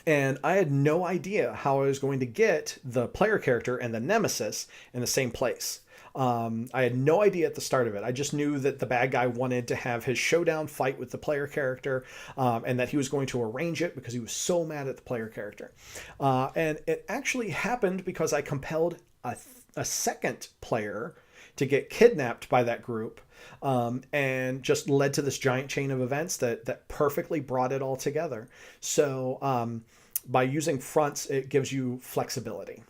And I had no idea how I was going to get the player character and the nemesis in the same place. I had no idea at the start of it. I just knew that the bad guy wanted to have his showdown fight with the player character, and that he was going to arrange it because he was so mad at the player character. And it actually happened because I compelled a second player to get kidnapped by that group, and just led to this giant chain of events that perfectly brought it all together. So by using fronts, it gives you flexibility.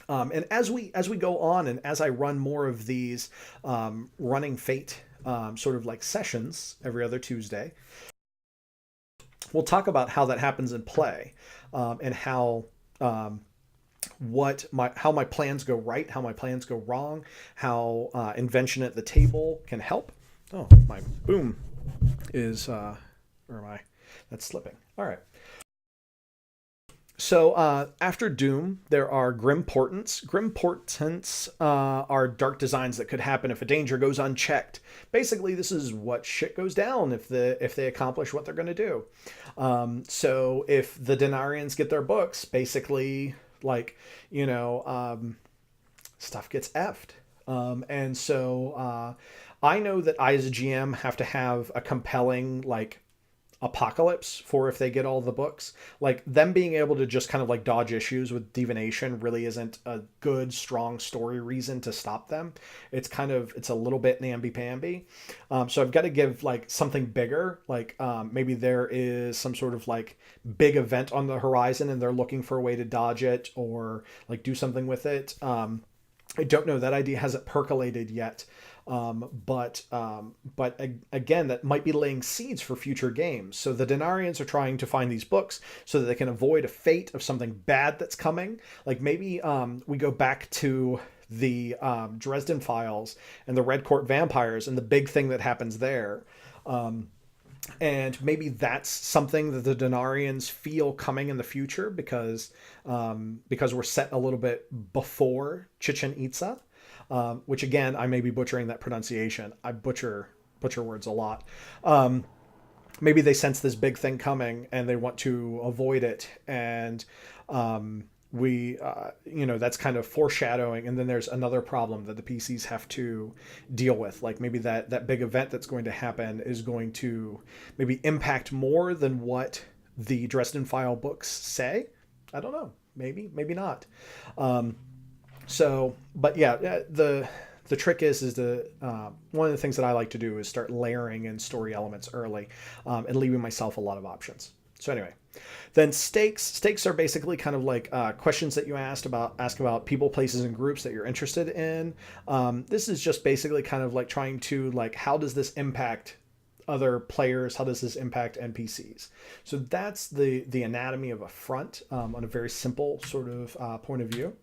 And as we go on, and as I run more of these running Fate sort of like sessions every other Tuesday, we'll talk about how that happens in play, and how my plans go right, how my plans go wrong, how invention at the table can help. Oh, my boom is where am I? That's slipping. All right. So after Doom, there are Grim Portents. Grim Portents are dark designs that could happen if a danger goes unchecked. Basically, this is what shit goes down if they accomplish what they're going to do. So if the Denarians get their books, basically, like, stuff gets effed. And so I know that I, as a GM, have to have a compelling, like, apocalypse for if they get all the books. Like them being able to just kind of like dodge issues with divination really isn't a good strong story reason to stop them. It's a little bit namby-pamby. So I've got to give like something bigger, like maybe there is some sort of like big event on the horizon and they're looking for a way to dodge it or like do something with it. I don't know. That idea hasn't percolated yet. But again, that might be laying seeds for future games. So the Denarians are trying to find these books so that they can avoid a fate of something bad that's coming. Like maybe we go back to the Dresden Files and the Red Court vampires and the big thing that happens there. And maybe that's something that the Denarians feel coming in the future because we're set a little bit before Chichen Itza, which again, I may be butchering that pronunciation. I butcher words a lot. Maybe they sense this big thing coming and they want to avoid it. And that's kind of foreshadowing. And then there's another problem that the PCs have to deal with. Like maybe that big event that's going to happen is going to maybe impact more than what the Dresden File books say. I don't know. Maybe not. But yeah, the trick is the one of the things that I like to do is start layering in story elements early, and leaving myself a lot of options. So anyway, then stakes are basically kind of like questions that you ask about people, places, and groups that you're interested in. This is just basically kind of like trying to like, how does this impact other players? How does this impact NPCs? So that's the anatomy of a front on a very simple sort of point of view.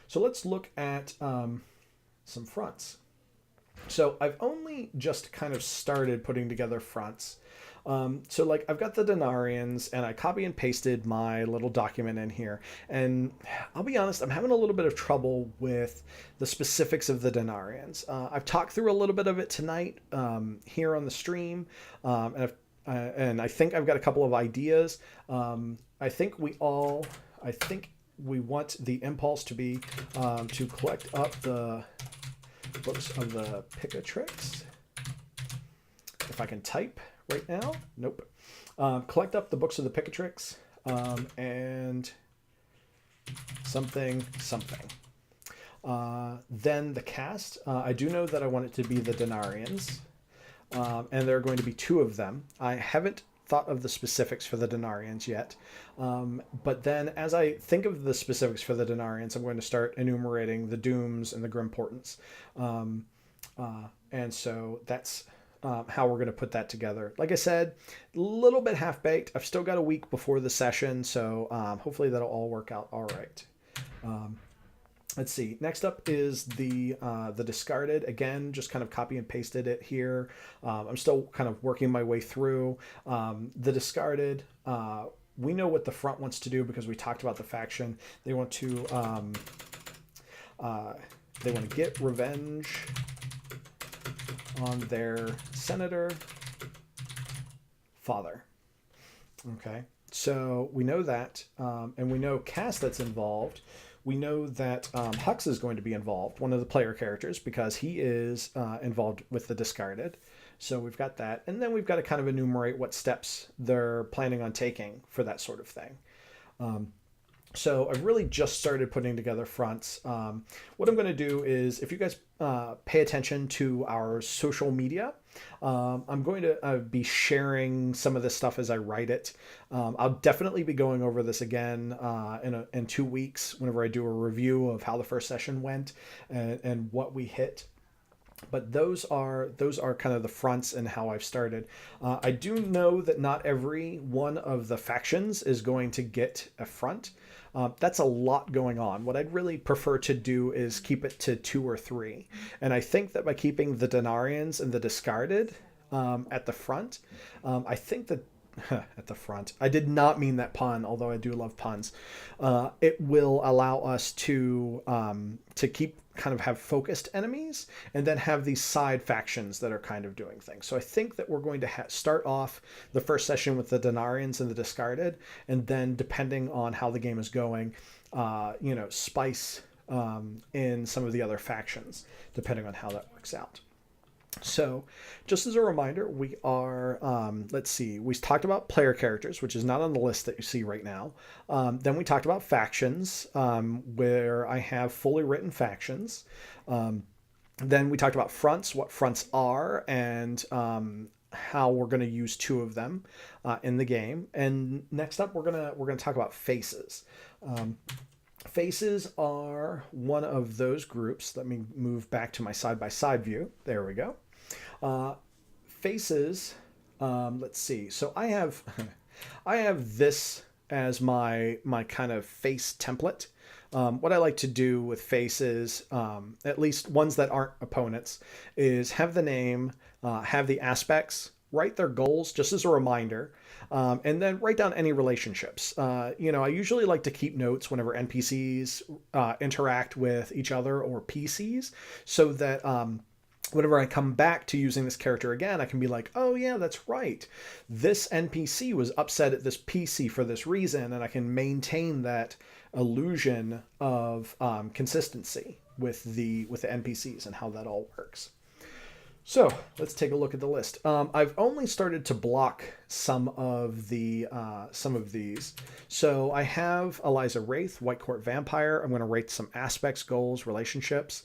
So let's look at some fronts. So I've only just kind of started putting together fronts. So like I've got the Denarians and I copy and pasted my little document in here. And I'll be honest, I'm having a little bit of trouble with the specifics of the Denarians. I've talked through a little bit of it tonight here on the stream. And I think I've got a couple of ideas. I think we want the impulse to be to collect up the books of the Picatrix. If I can type right now, nope. Collect up the books of the Picatrix and something. Then the cast. I do know that I want it to be the Denarians, and there are going to be 2 of them. I haven't thought of the specifics for the Denarians yet. But then as I think of the specifics for the Denarians, I'm going to start enumerating the Dooms and the Grim Portents. And so that's how we're going to put that together. Like I said, a little bit half-baked. I've still got a week before the session, so hopefully that'll all work out all right. Let's see. Next up is the discarded. Again, just kind of copy and pasted it here. I'm still kind of working my way through the discarded. We know what the front wants to do because we talked about the faction. They want to get revenge on their senator father. Okay, so we know that, and we know Cass that's involved. We know that Hux is going to be involved, one of the player characters, because he is involved with the discarded. So we've got that. And then we've got to kind of enumerate what steps they're planning on taking for that sort of thing. So I've really just started putting together fronts. What I'm going to do is, if you guys pay attention to our social media, I'm going to be sharing some of this stuff as I write it. I'll definitely be going over this again in 2 weeks whenever I do a review of how the first session went and what we hit. But those are kind of the fronts and how I've started. I do know that not every one of the factions is going to get a front. That's a lot going on. What I'd really prefer to do is keep it to 2 or 3. And I think that by keeping the Denarians and the discarded at the front, I think that at the front, I did not mean that pun, although I do love puns. It will allow us to keep kind of have focused enemies and then have these side factions that are kind of doing things. So I think that we're going to start off the first session with the Denarians and the discarded, and then depending on how the game is going, spice in some of the other factions, depending on how that works out. So, just as a reminder, we are, let's see, we talked about player characters, which is not on the list that you see right now. Then we talked about factions, where I have fully written factions. Um, then we talked about fronts, what fronts are, and how we're going to use two of them in the game. And next up, we're gonna talk about faces. Um, Faces are one of those groups. Let me move back to my side by side view. There we go. Uh, Faces. Let's see. So I have I have this as my kind of face template. What I like to do with faces, at least ones that aren't opponents, is have the name, have the aspects, write their goals just as a reminder, and then write down any relationships. I usually like to keep notes whenever NPCs interact with each other or PCs, so that whenever I come back to using this character again, I can be like, oh yeah, that's right. This NPC was upset at this PC for this reason, and I can maintain that illusion of consistency with the NPCs and how that all works. So let's take a look at the list. I've only started to block some of these. So I have Eliza Wraith, White Court Vampire. I'm going to rate some aspects, goals, relationships.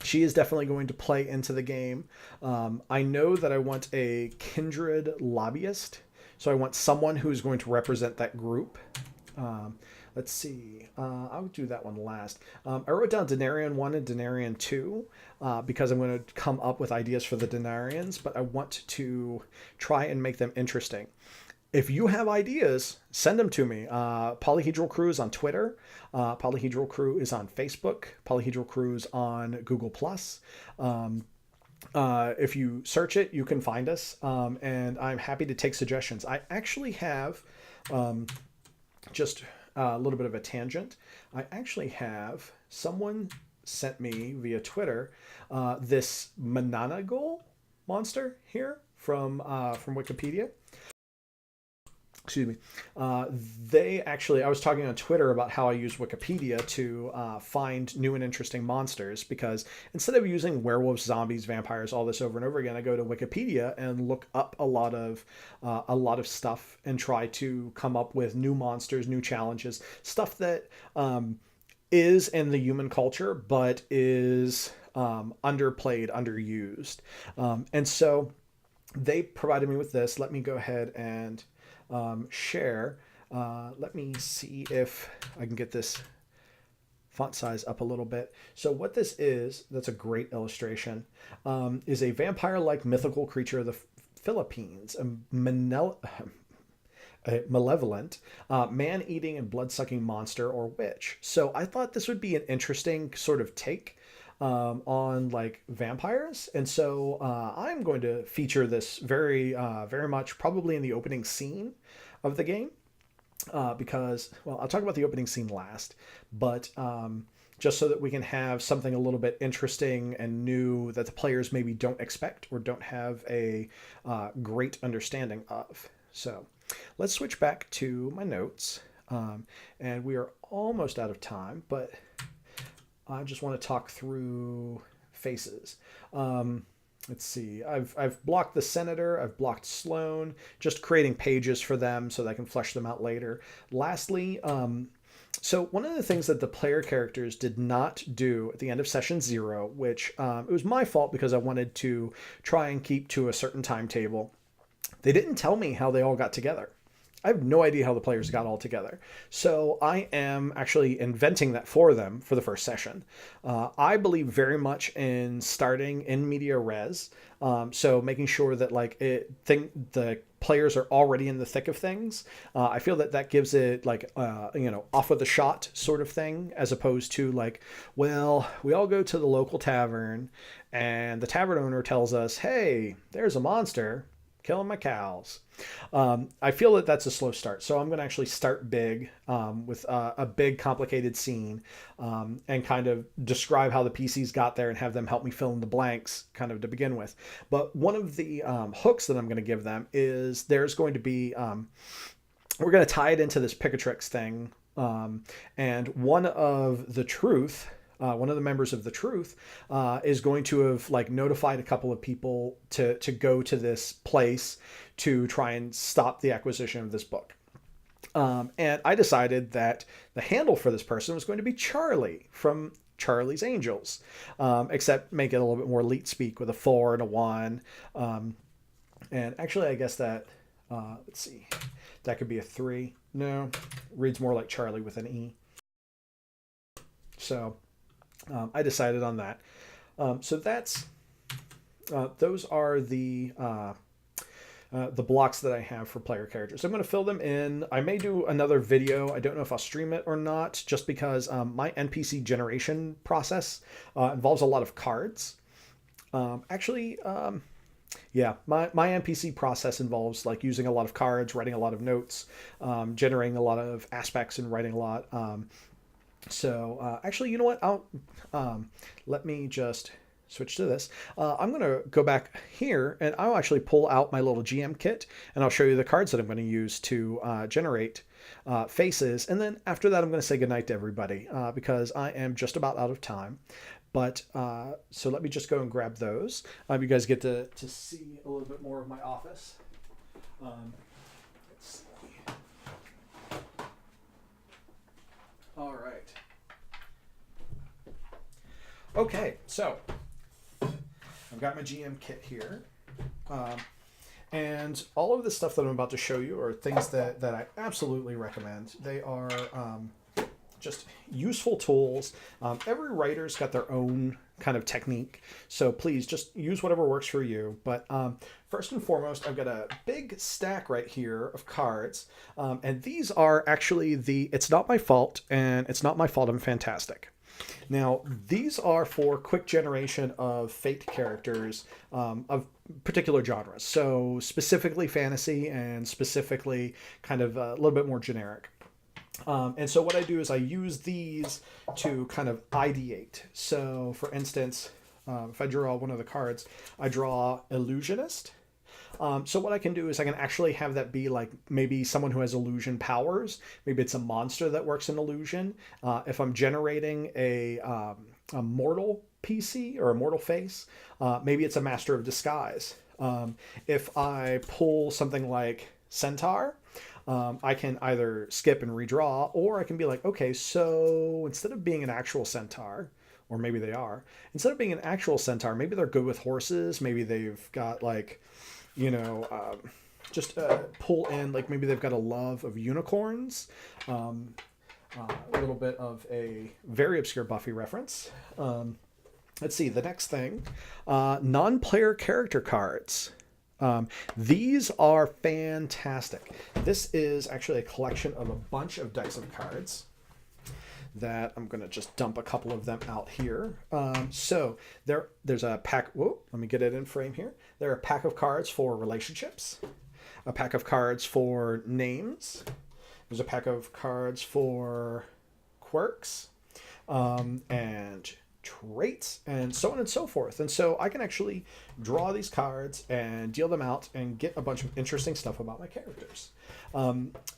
She is definitely going to play into the game. I know that I want a Kindred Lobbyist, so I want someone who's going to represent that group. Let's see. I would do that one last. I wrote down Denarian 1 and Denarian 2 because I'm going to come up with ideas for the Denarians, but I want to try and make them interesting. If you have ideas, send them to me. Polyhedral Crew is on Twitter. Polyhedral Crew is on Facebook. Polyhedral Crew is on Google+. If you search it, you can find us, and I'm happy to take suggestions. I actually have, just a little bit of a tangent, I actually have someone sent me via Twitter this Mananagul monster here from Wikipedia. Excuse me. I was talking on Twitter about how I use Wikipedia to find new and interesting monsters, because instead of using werewolves, zombies, vampires, all this over and over again, I go to Wikipedia and look up a lot of stuff and try to come up with new monsters, new challenges, stuff that is in the human culture but is underplayed, underused, and so they provided me with this. Let me go ahead and share. Let me see if I can get this font size up a little bit. So what this is, that's a great illustration, is a vampire-like mythical creature of the Philippines, a malevolent, man-eating and blood-sucking monster or witch. So I thought this would be an interesting sort of take on like vampires, and so I'm going to feature this very much probably in the opening scene of the game, because, well, I'll talk about the opening scene last, but just so that we can have something a little bit interesting and new that the players maybe don't expect or don't have a great understanding of. So let's switch back to my notes, and we are almost out of time, but I just want to talk through faces. Let's see. I've blocked the senator. I've blocked Sloan. Just creating pages for them so that I can flesh them out later. Lastly, so one of the things that the player characters did not do at the end of session 0, which it was my fault because I wanted to try and keep to a certain timetable. They didn't tell me how they all got together. I have no idea how the players got all together. So I am actually inventing that for them for the first session. I believe very much in starting in media res. So making sure that the players are already in the thick of things. I feel that gives it off of the shot sort of thing, as opposed to like, well, we all go to the local tavern and the tavern owner tells us, hey, there's a monster killing my cows. I feel that that's a slow start. So I'm going to actually start big with a big complicated scene, and kind of describe how the PCs got there and have them help me fill in the blanks kind of to begin with. But one of the hooks that I'm going to give them is there's going to be, we're going to tie it into this Picatrix thing. And one of the truth one of the members of the Truth, is going to have like notified a couple of people to go to this place to try and stop the acquisition of this book. And I decided that the handle for this person was going to be Charlie from Charlie's Angels, except make it a little bit more elite speak with a 4 and a 1. And actually, I guess that, let's see, that could be a 3. No, reads more like Charlie with an E. So I decided on that. So that's, those are the blocks that I have for player characters. I'm going to fill them in. I may do another video. I don't know if I'll stream it or not, just because my NPC generation process involves a lot of cards. Yeah, my NPC process involves like using a lot of cards, writing a lot of notes, generating a lot of aspects, and writing a lot. Actually, you know what? Let me just switch to this. I'm going to go back here, and I'll actually pull out my little GM kit, and I'll show you the cards that I'm going to use to generate faces. And then after that, I'm going to say goodnight to everybody because I am just about out of time. But so let me just go and grab those. You guys get to see a little bit more of my office. Let's see. All right. Okay, so I've got my GM kit here. And all of the stuff that I'm about to show you are things that I absolutely recommend. They are just useful tools. Every writer's got their own kind of technique, so please just use whatever works for you. But first and foremost, I've got a big stack right here of cards, and these are actually It's Not My Fault, and It's Not My Fault I'm Fantastic. Now, these are for quick generation of Fate characters of particular genres, so specifically fantasy and specifically kind of a little bit more generic. And so what I do is I use these to kind of ideate. So for instance, if I draw one of the cards, I draw Illusionist. So what I can do is I can actually have that be like maybe someone who has illusion powers. Maybe it's a monster that works in illusion. If I'm generating a mortal PC or a mortal face, maybe it's a master of disguise. If I pull something like Centaur, I can either skip and redraw, or I can be like, okay, so instead of being an actual centaur, or maybe they are, instead of being an actual centaur, maybe they're good with horses. Maybe they've got like, just pull in, like maybe they've got a love of unicorns, a little bit of a very obscure Buffy reference. Let's see, the next thing, non-player character cards. These are fantastic. This is actually a collection of a bunch of decks of cards that I'm going to just dump a couple of them out here. So there's a pack. Whoa, let me get it in frame here. There are a pack of cards for relationships, a pack of cards for names. There's a pack of cards for quirks, and traits, and so on and so forth. And so I can actually draw these cards and deal them out and get a bunch of interesting stuff about my characters.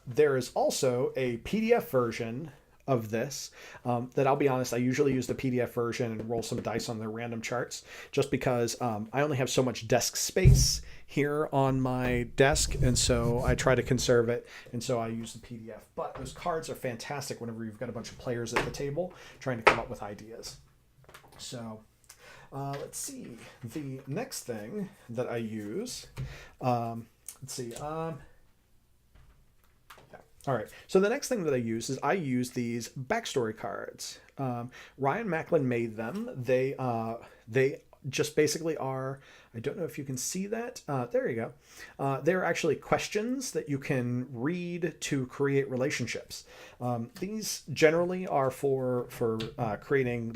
There is also a PDF version of this that, I'll be honest, I usually use the PDF version and roll some dice on their random charts, just because I only have so much desk space here on my desk, and so I try to conserve it, and so I use the PDF. But those cards are fantastic whenever you've got a bunch of players at the table trying to come up with ideas. So let's see, the next thing that I use, let's see, yeah. All right, so the next thing that I use is I use these backstory cards. Ryan Macklin made them. They just basically are, I don't know if you can see that. There you go. They're actually questions that you can read to create relationships. These generally are for creating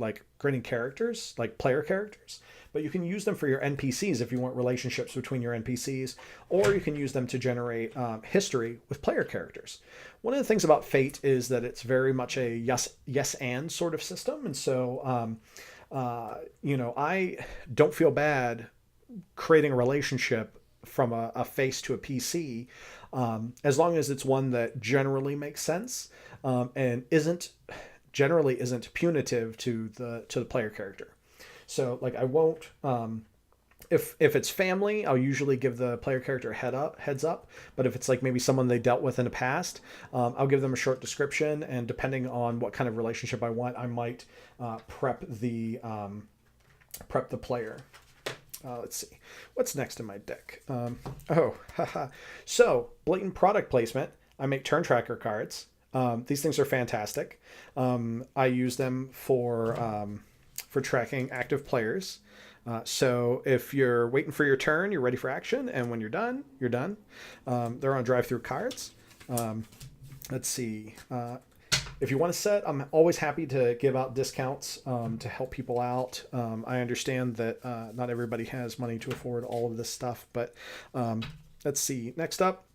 characters, like player characters, but you can use them for your NPCs if you want relationships between your NPCs, or you can use them to generate history with player characters. One of the things about Fate is that it's very much a yes and sort of system, and so I don't feel bad creating a relationship from a face to a PC, as long as it's one that generally makes sense, and isn't generally isn't punitive to the player character. So like I won't if it's family, I'll usually give the player character a heads up. But if it's like maybe someone they dealt with in the past, I'll give them a short description. And depending on what kind of relationship I want, I might prep the player. Let's see, what's next in my deck? So blatant product placement. I make turn tracker cards. These things are fantastic. I use them for tracking active players. So if you're waiting for your turn, you're ready for action, and when you're done, you're done. They're on drive-through cards. Let's see. If you want to set, I'm always happy to give out discounts to help people out. I understand that not everybody has money to afford all of this stuff, but let's see. Next up,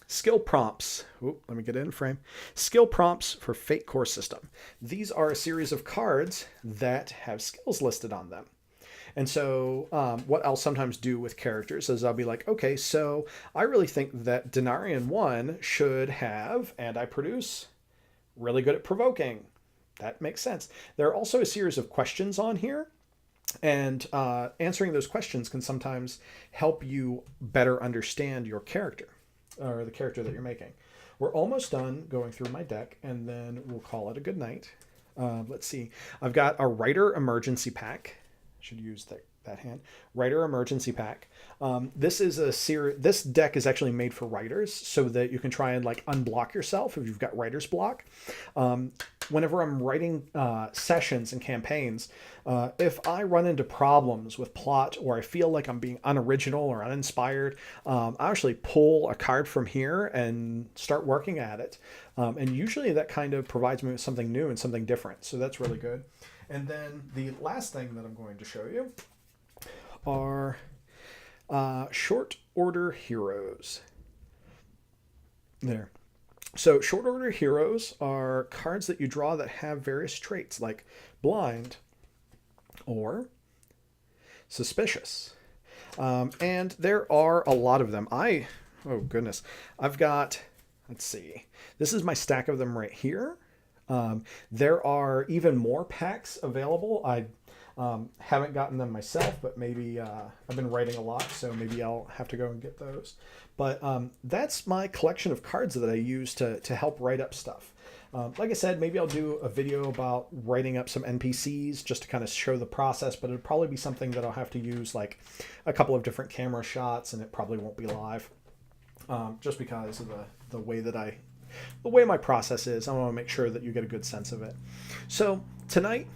skill prompts. Ooh, let me get it in frame. Skill prompts for Fate Core System. These are a series of cards that have skills listed on them. And so what I'll sometimes do with characters is I'll be like, okay, so I really think that Denarian 1 should have, and I produce, really good at provoking. That makes sense. There are also a series of questions on here, and answering those questions can sometimes help you better understand your character, or the character that you're making. We're almost done going through my deck, and then we'll call it a good night. Let's see. I've got a Writer Emergency Pack. Should use that hand. Writer Emergency Pack. This is a series. This deck is actually made for writers, so that you can try and like unblock yourself if you've got writer's block. Whenever I'm writing sessions and campaigns, if I run into problems with plot, or I feel like I'm being unoriginal or uninspired, I actually pull a card from here and start working at it. And usually that kind of provides me with something new and something different. So that's really good. And then the last thing that I'm going to show you are short order heroes. There. So short order heroes are cards that you draw that have various traits like blind or suspicious. And there are a lot of them. Oh goodness. I've got, let's see, this is my stack of them right here. There are even more packs available. I haven't gotten them myself, but maybe I've been writing a lot, so maybe I'll have to go and get those. But that's my collection of cards that I use to help write up stuff. Like I said, maybe I'll do a video about writing up some NPCs just to kind of show the process, but it'll probably be something that I'll have to use like a couple of different camera shots, and it probably won't be live, just because of the way my process is. I want to make sure that you get a good sense of it. So tonight,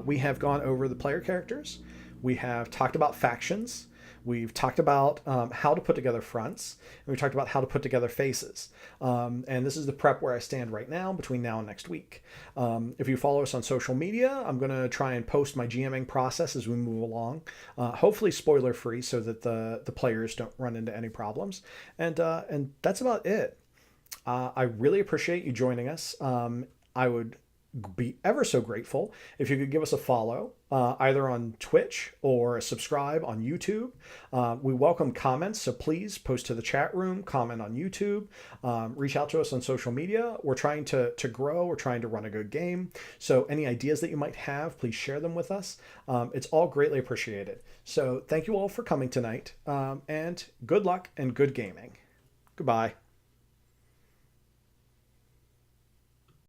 we have gone over the player characters. We have talked about factions. We've talked about how to put together fronts. And we talked about how to put together faces. And this is the prep where I stand right now, between now and next week. If you follow us on social media, I'm going to try and post my GMing process as we move along. Hopefully spoiler free, so that the players don't run into any problems. And that's about it. I really appreciate you joining us. I would be ever so grateful if you could give us a follow, either on Twitch or subscribe on YouTube. We welcome comments, so please post to the chat room, comment on YouTube, reach out to us on social media. We're trying to grow. We're trying to run a good game. So any ideas that you might have, please share them with us. It's all greatly appreciated. So thank you all for coming tonight, and good luck and good gaming. Goodbye.